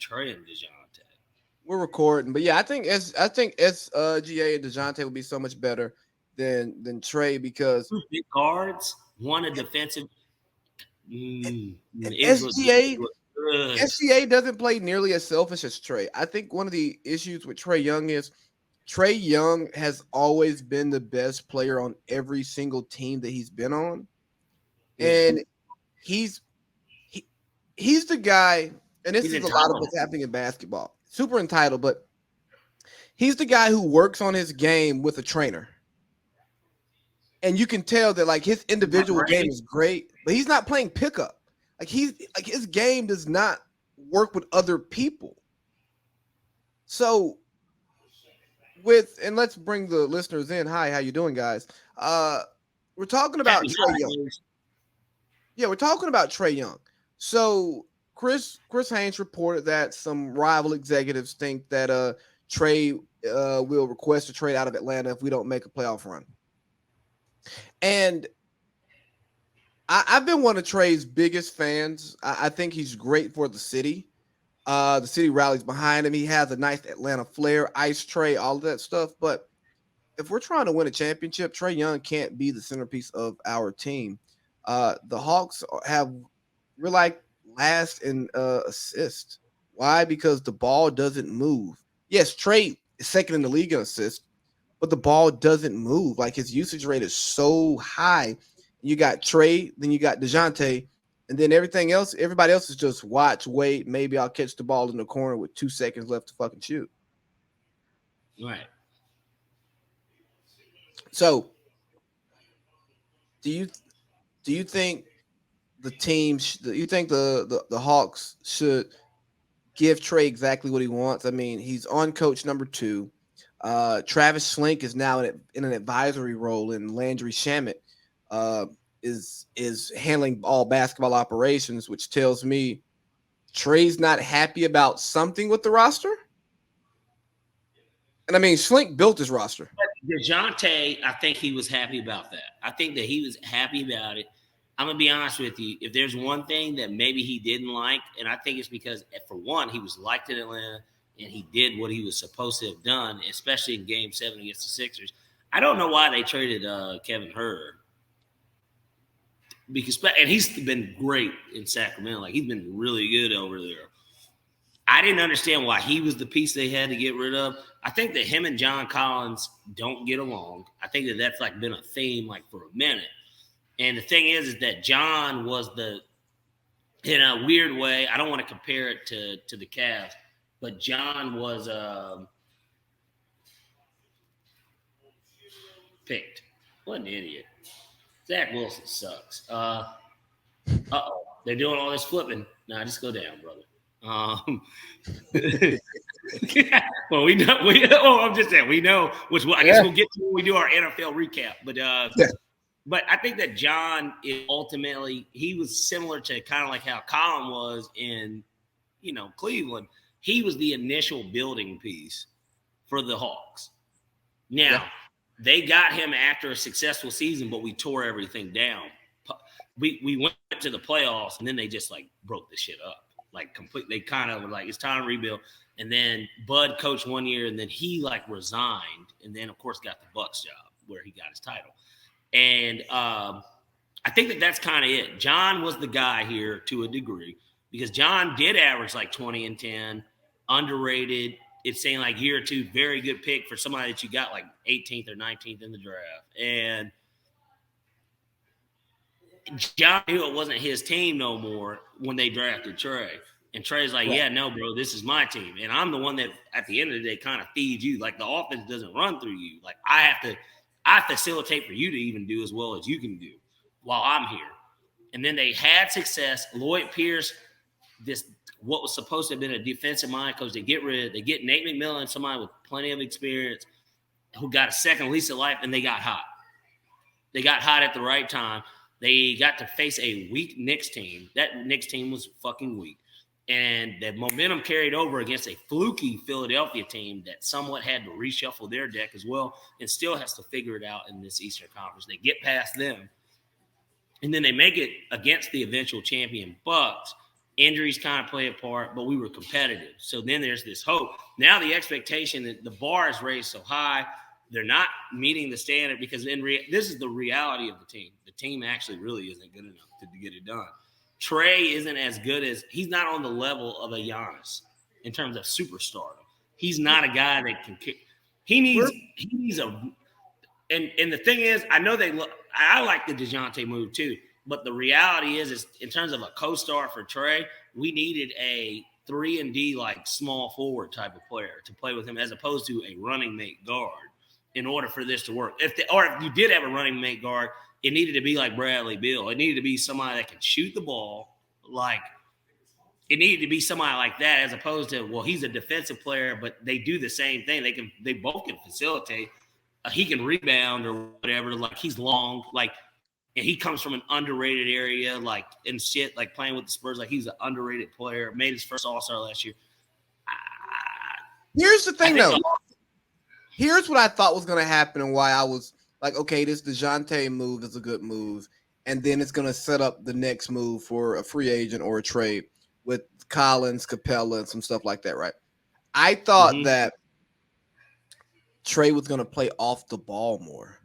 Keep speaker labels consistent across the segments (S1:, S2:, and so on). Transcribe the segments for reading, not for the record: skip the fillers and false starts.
S1: Trae and DeJounte.
S2: We're recording, but yeah, I think GA and DeJounte would be so much better than Trae because
S1: Two big guards, one a defensive. It was
S2: SGA
S1: good.
S2: SGA doesn't play nearly as selfish as Trae. I think one of the issues with Trae Young is Trae Young has always been the best player on every single team that he's been on,
S1: Yeah,
S2: and he's he, he's the guy. And this
S1: he's
S2: is a lot of
S1: entitled.
S2: what's happening in basketball. Super entitled, but he's the guy who works on his game with a trainer. And you can tell that like his individual game is great, but he's not playing pickup. Like his game does not work with other people. So and let's bring the listeners in. Hi, how you doing, guys? We're talking about Trae Young. Yeah, we're talking about Trae Young. So Chris Haynes reported that some rival executives think that Trae will request a trade out of Atlanta if we don't make a playoff run. And I've been one of Trae's biggest fans. I think he's great for the city. The city rallies behind him. He has a nice Atlanta flair, ice Trae, all of that stuff. But if we're trying to win a championship, Trae Young can't be the centerpiece of our team. The Hawks we're like last in assist. Why? Because the ball doesn't move. Yes, Trae is second in the league in assist, but the ball doesn't move. Like his usage rate is so high. You got Trae, then you got DeJounte, and then everybody else is just watch, wait, maybe I'll catch the ball in the corner with 2 seconds left to fucking shoot.
S1: Right.
S2: So, do you think the team? Do you think the Hawks should give Trae exactly what he wants? I mean, he's on coach number 2. Travis Slink is now in an advisory role, and Landry Shamet is handling all basketball operations, which tells me Trae's not happy about something with the roster. And I mean, Slink built his roster.
S1: DeJounte, I think he was happy about that. I think that he was happy about it. I'm going to be honest with you. If there's one thing that maybe he didn't like, and I think it's because, for one, he was liked in Atlanta and he did what he was supposed to have done, especially in Game 7 against the Sixers. I don't know why they traded Kevin Herter. And he's been great in Sacramento. Like, he's been really good over there. I didn't understand why he was the piece they had to get rid of. I think that him and John Collins don't get along. I think that that's like been a theme like for a minute. And the thing is that John was in a weird way, I don't want to compare it to the Cavs, but John was picked. What an idiot. Zach Wilson sucks. Uh-oh. They're doing all this flipping. Nah, just go down, brother. Well, we know. I'm just saying we know. Which I guess we'll get to when we do our NFL recap. But I think that John is ultimately he was similar to kind of like how Colin was in Cleveland. He was the initial building piece for the Hawks. Now they got him after a successful season, but we tore everything down. We went to the playoffs and then they just like broke the shit up. Like completely, they kind of were like, it's time to rebuild. And then Bud coached 1 year, and then he like resigned, and then of course got the Bucks job where he got his title. And I think that that's kind of it. John was the guy here to a degree because John did average like 20 and 10, underrated. It's saying like year or two, very good pick for somebody that you got like 18th or 19th in the draft. And John knew it wasn't his team no more when they drafted Trae. And Trae's like, yeah, no, bro, this is my team. And I'm the one that at the end of the day kind of feeds you. Like the offense doesn't run through you. Like I facilitate for you to even do as well as you can do while I'm here. And then they had success. Lloyd Pierce, what was supposed to have been a defensive mind coach, they get Nate McMillan, somebody with plenty of experience who got a second lease of life, and they got hot. They got hot at the right time. They got to face a weak Knicks team. That Knicks team was fucking weak. And the momentum carried over against a fluky Philadelphia team that somewhat had to reshuffle their deck as well and still has to figure it out in this Eastern Conference. They get past them. And then they make it against the eventual champion Bucks Injuries kind of play a part, but we were competitive. So then there's this hope. Now the expectation that the bar is raised so high, they're not meeting the standard because this is the reality of the team. The team actually really isn't good enough to get it done. Trae isn't as good as – he's not on the level of a Giannis in terms of superstardom. He's not a guy that can kick. He needs a – and the thing is, I know I like the DeJounte move too. But the reality is in terms of a co-star for Trae, we needed a 3-and-D like small forward type of player to play with him as opposed to a running mate guard in order for this to work. If you did have a running mate guard, it needed to be like Bradley Beal. It needed to be somebody that can shoot the ball. Like it needed to be somebody like that as opposed to, well, he's a defensive player, but they do the same thing. They both can facilitate. He can rebound or whatever. Like he's long. Like. And he comes from an underrated area, like and shit, like playing with the Spurs. Like he's an underrated player. Made his first All-Star last year.
S2: Here's the thing, though. Here's what I thought was going to happen and why I was like, okay, this DeJounte move is a good move, and then it's going to set up the next move for a free agent or a trade with Collins, Capella, and some stuff like that, right? I thought that Trae was going to play off the ball more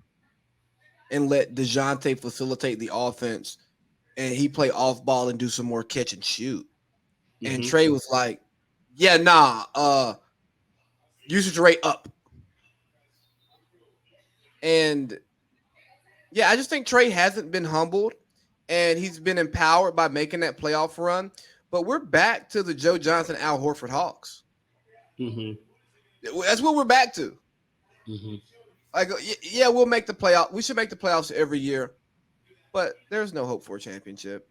S2: and let DeJounte facilitate the offense, and he play off ball and do some more catch and shoot. And Trae was like, yeah, usage rate up. And yeah, I just think Trae hasn't been humbled, and he's been empowered by making that playoff run. But we're back to the Joe Johnson, Al Horford Hawks. That's what we're back to. Like, yeah, we'll make the playoff. We should make the playoffs every year, but there's no hope for a championship.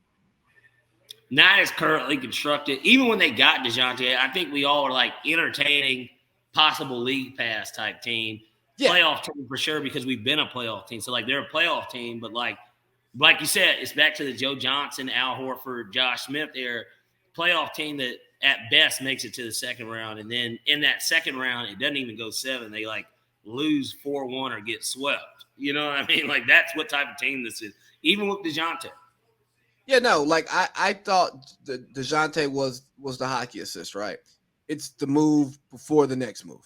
S1: Not as currently constructed. Even when they got DeJounte, I think we all were like entertaining possible league pass type team, playoff team for sure because we've been a playoff team. So like they're a playoff team, but like you said, it's back to the Joe Johnson, Al Horford, Josh Smith era playoff team that at best makes it to the second round, and then in that second round it doesn't even go 7. They like lose 4-1 or get swept. You know what I mean? Like that's what type of team this is. Even with DeJounte.
S2: Yeah, no, like I thought DeJounte was the hockey assist, right? It's the move before the next move.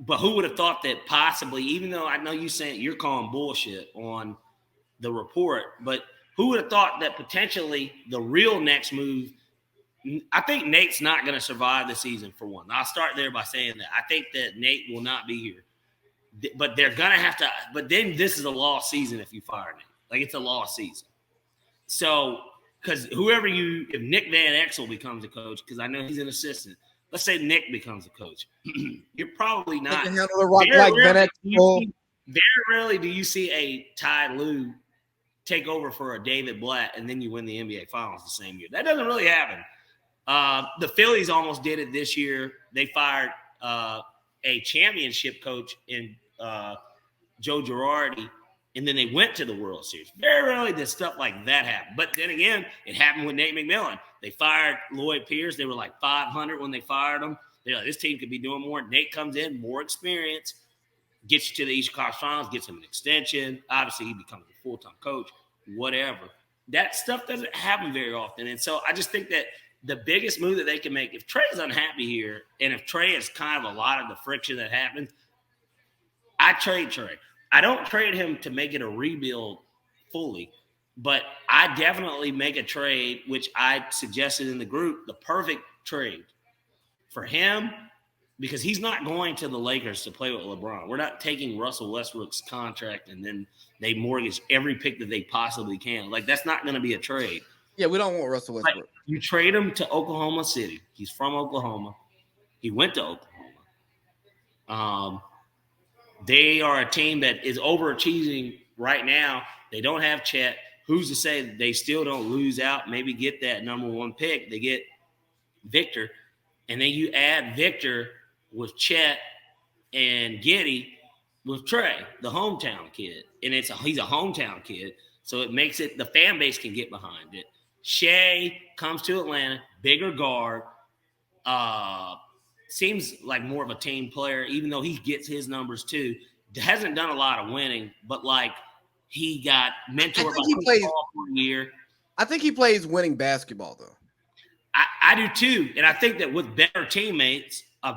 S1: But who would have thought that possibly, even though I know you're calling bullshit on the report, but who would have thought that potentially the real next move, I think Nate's not going to survive the season for one. I'll start there by saying that. I think that Nate will not be here. But they're going to have to – but then this is a lost season if you fire Nate. Like, it's a lost season. So, because if Nick Van Exel becomes a coach, because I know he's an assistant, let's say Nick becomes a coach, you're probably not. Very rarely do you see a Ty Lue take over for a David Blatt, and then you win the NBA Finals the same year. That doesn't really happen. The Phillies almost did it this year. They fired a championship coach in Joe Girardi, and then they went to the World Series. Very rarely does stuff like that happen. But then again, it happened with Nate McMillan. They fired Lloyd Pierce. They were like 500 when they fired him. They're like, this team could be doing more. Nate comes in, more experience, gets you to the East Coast Finals, gets him an extension. Obviously, he becomes a full-time coach, whatever. That stuff doesn't happen very often. And so I just think that the biggest move that they can make, if Trae's unhappy here, and if Trae is kind of a lot of the friction that happens, I trade Trae. I don't trade him to make it a rebuild fully, but I definitely make a trade, which I suggested in the group, the perfect trade for him, because he's not going to the Lakers to play with LeBron. We're not taking Russell Westbrook's contract and then they mortgage every pick that they possibly can. Like, that's not going to be a trade.
S2: Yeah, we don't want Russell Westbrook.
S1: Like, you trade him to Oklahoma City. He's from Oklahoma. He went to Oklahoma. They are a team that is overachieving right now. They don't have Chet. Who's to say that they still don't lose out, maybe get that number 1 pick? They get Victor. And then you add Victor with Chet and Giddey with Trae, the hometown kid. And he's a hometown kid. So it makes it – the fan base can get behind it. Shea comes to Atlanta, bigger guard. Seems like more of a team player, even though he gets his numbers too. Hasn't done a lot of winning, but like he got mentored by Chris Paul for a year.
S2: I think he plays winning basketball, though.
S1: I do too. And I think that with better teammates, a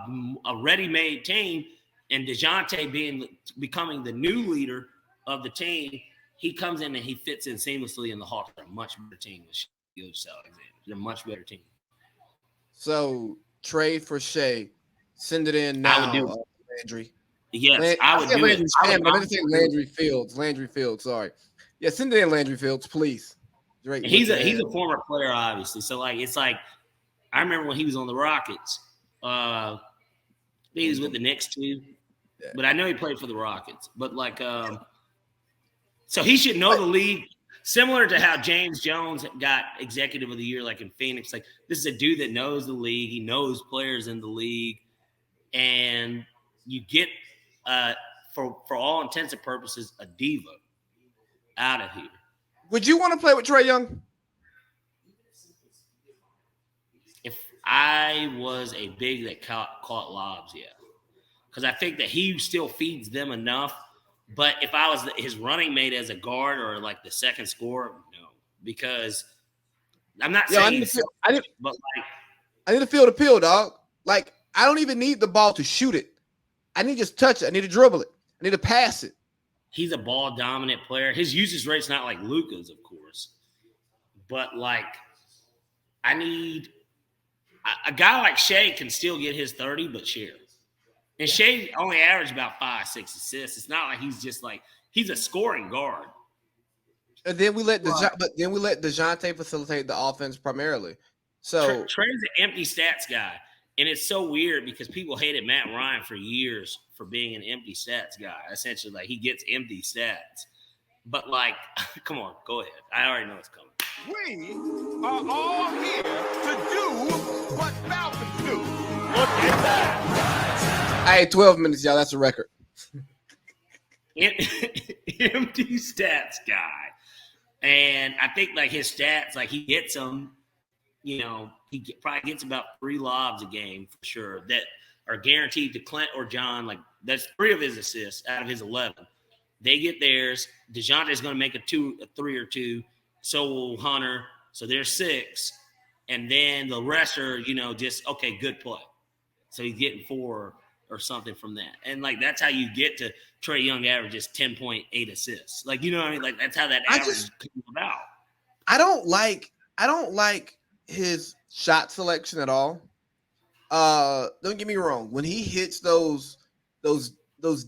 S1: ready-made team, and DeJounte becoming the new leader of the team, he comes in and he fits in seamlessly, and the Hawks are a much better team with Alexander. They're a much better team.
S2: So trade for Shea. Send it in now.
S1: I would do
S2: Landry.
S1: Yes, I would do
S2: Landry,
S1: it.
S2: I meant to say Landry Fields. Landry Fields. Sorry. Yeah, send it in Landry Fields, please.
S1: Drake, he's a former player, obviously. So it's like I remember when he was on the Rockets. He was with the Knicks too, but I know he played for the Rockets. But so he should know the league. Similar to how James Jones got Executive of the Year, like in Phoenix. Like this is a dude that knows the league. He knows players in the league, and you get for all intents and purposes a diva out of here.
S2: Would you want to play with Trae Young?
S1: If I was a big that caught lobs, yeah. Because I think that he still feeds them enough. But if I was his running mate as a guard or like the second scorer, no. Because I'm not saying
S2: I need to feel the pill, dog. Like, I don't even need the ball to shoot it. I need to just touch it. I need to dribble it. I need to pass it.
S1: He's a ball dominant player. His usage rate's not like Luka's, of course. But like, I need a guy like Shea can still get his 30, but share. And Shea only averaged about 5-6 assists. It's not like he's just like he's a scoring guard.
S2: And then we let DeJounte facilitate the offense primarily. So
S1: Trae's an empty stats guy, and it's so weird because people hated Matt Ryan for years for being an empty stats guy. Essentially, like he gets empty stats. But like, come on, go ahead. I already know it's coming.
S3: We are all here to do what Falcons do. Look at that.
S2: Hey, 12 minutes, y'all. That's a record.
S1: Empty stats guy. And I think like his stats, like he gets them, he probably gets about 3 lobs a game for sure that are guaranteed to Clint or John. Like that's 3 of his assists out of his 11. They get theirs. DeJounte's going to make a 3 or 2. So will Hunter. So there's 6. And then the rest are, just, okay, good play. So he's getting 4 or something from that. And, like, that's how you get to Trae Young averages 10.8 assists. Like, you know what I mean? Like, that's how that average comes about.
S2: I don't like his shot selection at all. Don't get me wrong. When he hits those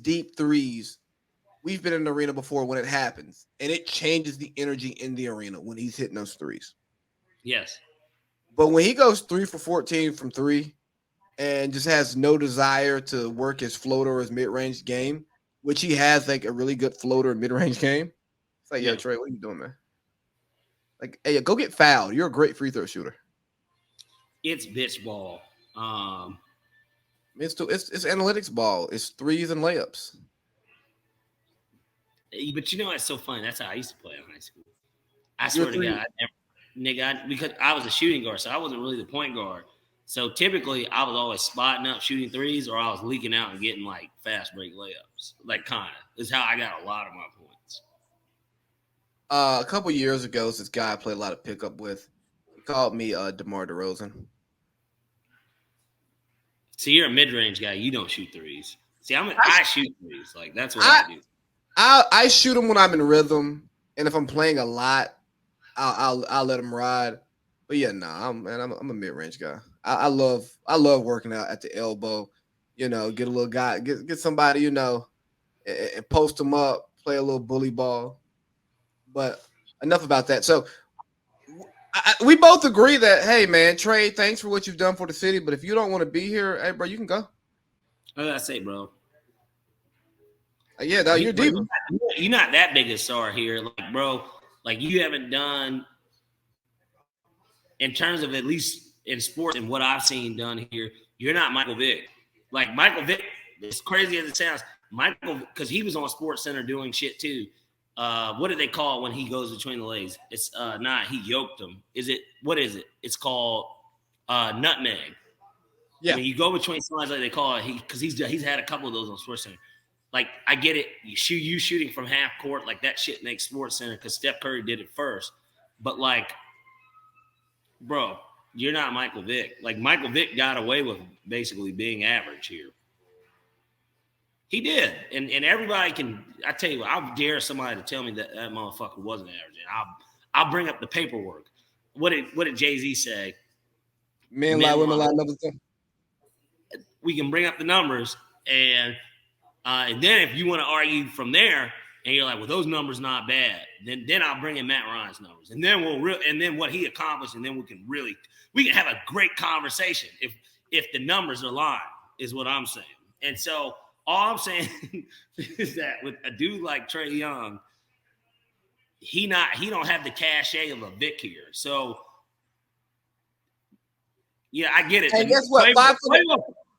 S2: deep threes, we've been in the arena before when it happens, and it changes the energy in the arena when he's hitting those threes.
S1: Yes.
S2: But when he goes 3 for 14 from 3 and just has no desire to work his floater or his mid-range game, which he has like a really good floater and mid-range game, it's like, yo, Trae, what are you doing, man? Like, hey, go get fouled. You're a great free throw shooter.
S1: It's bitch ball.
S2: It's analytics ball. It's threes and layups.
S1: But it's so funny. That's how I used to play in high school. I swear to God, because I was a shooting guard, so I wasn't really the point guard. So typically, I was always spotting up, shooting threes, or I was leaking out and getting like fast break layups. Like kind of is how I got a lot of my points.
S2: A couple years ago, this guy I played a lot of pickup with, he called me DeMar DeRozan.
S1: See, you're a mid-range guy. You don't shoot threes. See, I shoot threes. Like that's what I do.
S2: I shoot them when I'm in rhythm, and if I'm playing a lot, I'll let them ride. But yeah, I'm a mid-range guy. I love working out at the elbow. Get a little guy, get somebody, and post them up, play a little bully ball. But enough about that. So we both agree that, hey man, Trae, thanks for what you've done for the city. But if you don't want to be here, hey bro, you can go.
S1: What did I say, bro?
S2: Yeah, no, you're deep.
S1: You're not that big a star here, like bro. Like you haven't done in terms of at least in sports and what I've seen done here. You're not Michael Vick. Like Michael Vick, as crazy as it sounds, Michael, because he was on Sports Center doing shit too. What do they call it when he goes between the legs? It's he yoked them. What is it? It's called nutmeg. Yeah. When you go between somebody, like they call it, because he's had a couple of those on Sports Center. Like, I get it. You shooting from half court, like that shit makes Sports Center because Steph Curry did it first. But, like, bro, you're not Michael Vick. Like Michael Vick got away with basically being average here. He did, and everybody can. I tell you what, I'll dare somebody to tell me that motherfucker wasn't average. And I'll bring up the paperwork. What did Jay-Z say?
S2: Men lie, women lie, another thing.
S1: We can bring up the numbers, and then if you want to argue from there, and you're like, well, those numbers not bad, then I'll bring in Matt Ryan's numbers, and then and then what he accomplished, and then we can have a great conversation if the numbers are lying, is what I'm saying. And so all I'm saying is that with a dude like Trae Young, he don't have the cachet of a Vic here. So yeah, I get it.
S2: And guess what?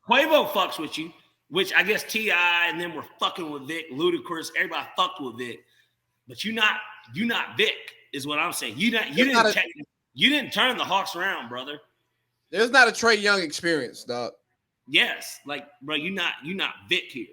S1: Quavo fucks with you, which I guess T.I. and then we're fucking with Vic, Ludacris, everybody fucked with Vic, but you not Vic is what I'm saying. You didn't turn the Hawks around, brother.
S2: There's not a Trae Young experience, dog.
S1: Yes, like bro, you not Vic here.